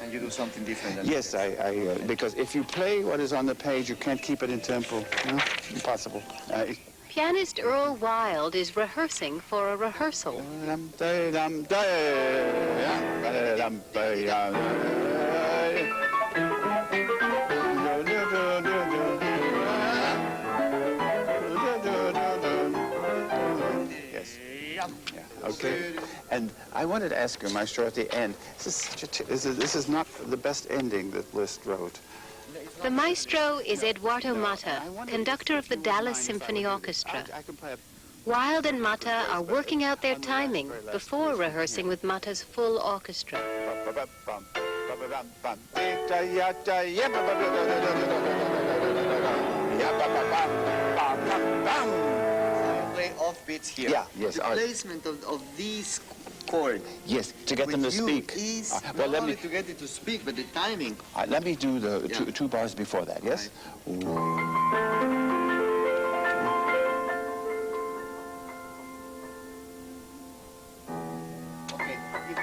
And you do something different than Yes, because if you play what is on the page, you can't keep it in tempo. No, impossible. Pianist Earl Wild is rehearsing for a rehearsal. Okay, and I wanted to ask you, Maestro, at the end, this is not the best ending that Liszt wrote. The maestro is Eduardo Mata, conductor of the Dallas Symphony Orchestra. Wild and Mata are working out their timing before rehearsing with Mata's full orchestra. Play off beats here. Yeah, yes. The placement of these chords. Yes, to get them to speak. Is well, not only to get it to speak, but the timing. Let me do the two bars before that, yes? Right.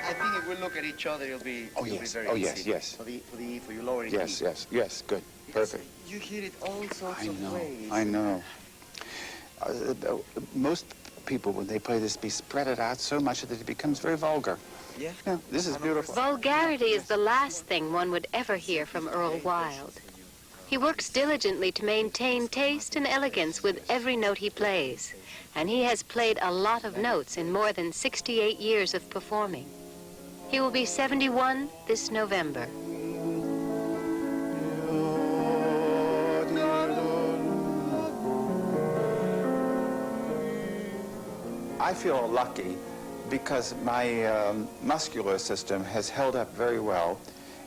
I think if we look at each other, it'll be, oh, it'll yes. be very oh, easy. yes, yes. For you lowering yes, key. yes, good, perfect. You hit it all sorts of ways. I know. Most people, when they play this piece, spread it out so much that it becomes very vulgar. Yeah. This is beautiful. Vulgarity is the last thing one would ever hear from Earl Wild. He works diligently to maintain taste and elegance with every note he plays, and he has played a lot of notes in more than 68 years of performing. He will be 71 this November. I feel lucky because my muscular system has held up very well.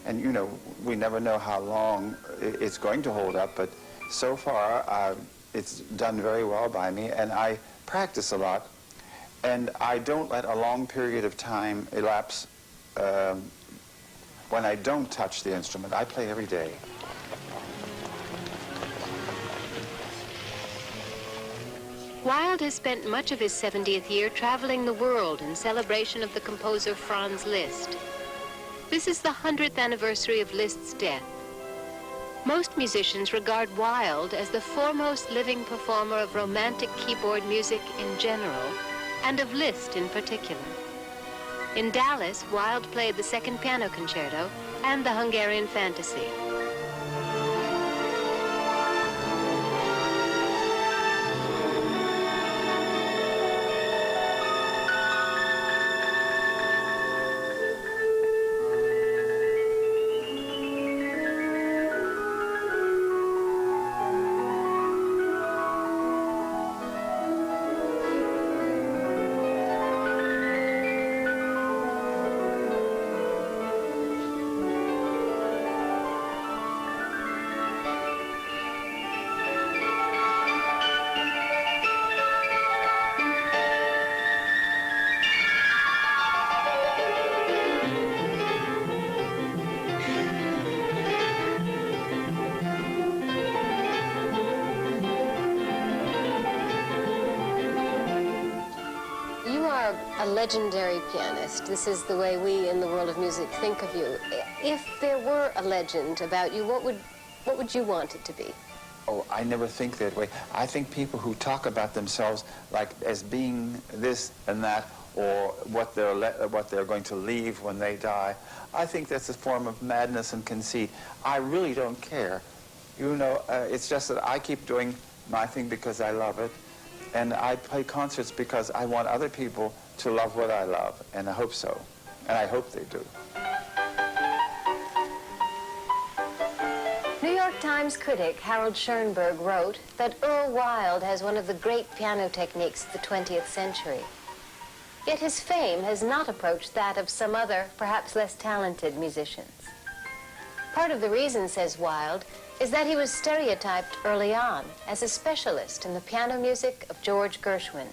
And, you know, we never know how long it's going to hold up, but so far it's done very well by me, and I practice a lot, and I don't let a long period of time elapse when I don't touch the instrument. I play every day. Wild has spent much of his 70th year traveling the world in celebration of the composer Franz Liszt. This is the 100th anniversary of Liszt's death. Most musicians regard Wild as the foremost living performer of romantic keyboard music in general, and of Liszt in particular. In Dallas, Wild played the Second Piano Concerto and the Hungarian Fantasy. A legendary pianist. This is the way we in the world of music think of you. If there were a legend about you, what would you want it to be? Oh, I never think that way. I think people who talk about themselves like as being this and that, or what they're going to leave when they die, I think that's a form of madness and conceit. I really don't care. You know, it's just that I keep doing my thing because I love it, and I play concerts because I want other people to love what I love, and I hope so, and I hope they do. New York Times critic Harold Schoenberg wrote that Earl Wild has one of the great piano techniques of the 20th century. Yet his fame has not approached that of some other, perhaps less talented musicians. Part of the reason, says Wild, is that he was stereotyped early on as a specialist in the piano music of George Gershwin.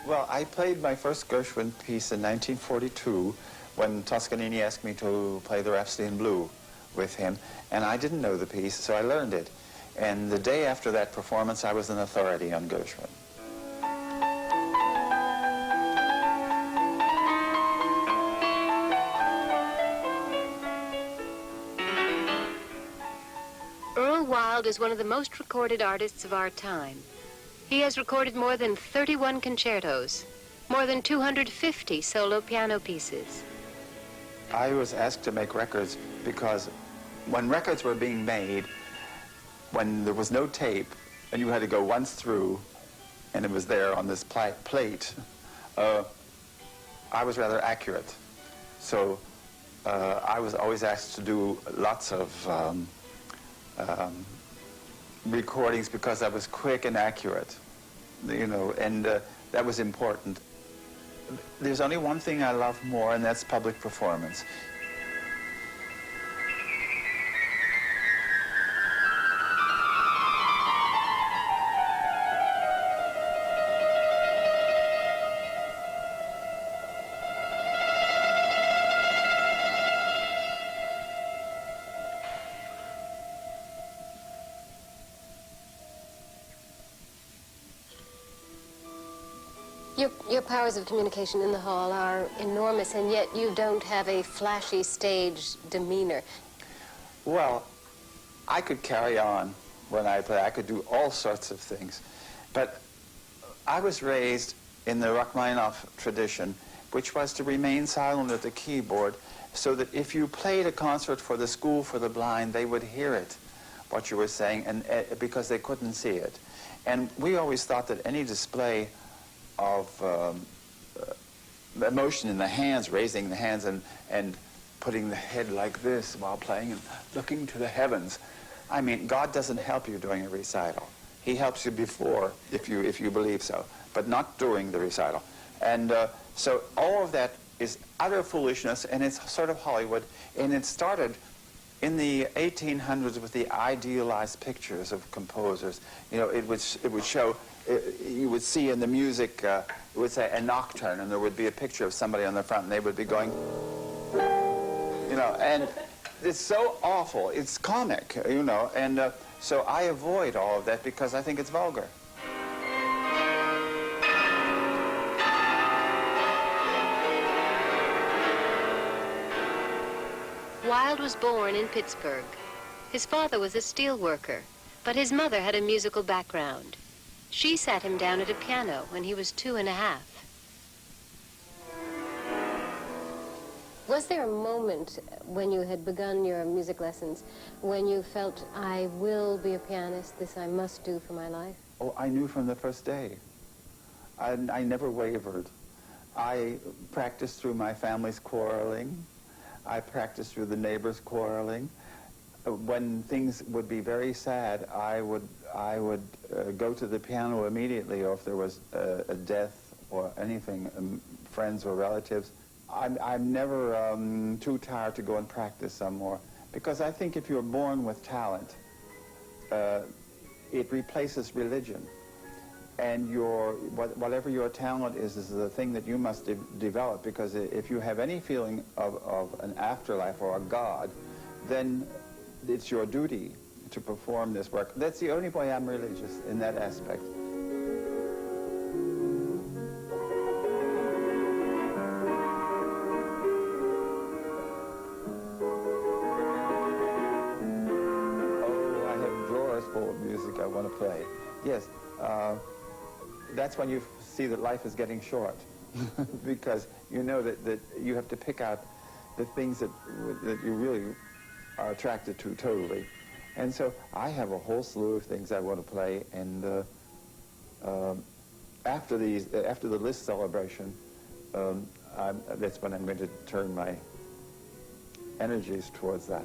Well, I played my first Gershwin piece in 1942 when Toscanini asked me to play the Rhapsody in Blue with him, and I didn't know the piece, so I learned it. And the day after that performance, I was an authority on Gershwin. Earl Wild is one of the most recorded artists of our time. He has recorded more than 31 concertos, more than 250 solo piano pieces. I was asked to make records because when records were being made, when there was no tape, and you had to go once through, and it was there on this plate, I was rather accurate. So I was always asked to do lots of recordings because I was quick and accurate, you know, and that was important. There's only one thing I love more, and that's public performance. Your powers of communication in the hall are enormous, and yet you don't have a flashy stage demeanor. Well, I could carry on when I play. I could do all sorts of things. But I was raised in the Rachmaninoff tradition, which was to remain silent at the keyboard, so that if you played a concert for the School for the Blind, they would hear it, what you were saying, and because they couldn't see it. And we always thought that any display of emotion in the hands, raising the hands and putting the head like this while playing and looking to the heavens. I mean, God doesn't help you during a recital. He helps you before, if you believe so, but not during the recital. And so all of that is utter foolishness, and it's sort of Hollywood, and it started in the 1800s with the idealized pictures of composers. You know, it would show, you would see in the music, it would say a nocturne, and there would be a picture of somebody on the front, and they would be going, you know, and it's so awful. It's comic, you know, and so I avoid all of that because I think it's vulgar. Wild was born in Pittsburgh. His father was a steel worker, but his mother had a musical background. She sat him down at a piano when he was 2 1/2. Was there a moment when you had begun your music lessons when you felt, I will be a pianist, this I must do for my life? Oh, I knew from the first day. I never wavered. I practiced through my family's quarreling. I practiced through the neighbors quarreling. When things would be very sad, I would go to the piano immediately, or if there was a death or anything, friends or relatives. I'm never too tired to go and practice some more, because I think if you're born with talent, it replaces religion. And whatever your talent is the thing that you must develop, because if you have any feeling of an afterlife or a God, then it's your duty to perform this work. That's the only way I'm religious in that aspect. Oh, I have drawers full of music I want to play. Yes. That's when you see that life is getting short, because you know that you have to pick out the things that you really are attracted to totally. And so I have a whole slew of things I want to play, and after the Liszt celebration, that's when I'm going to turn my energies towards that.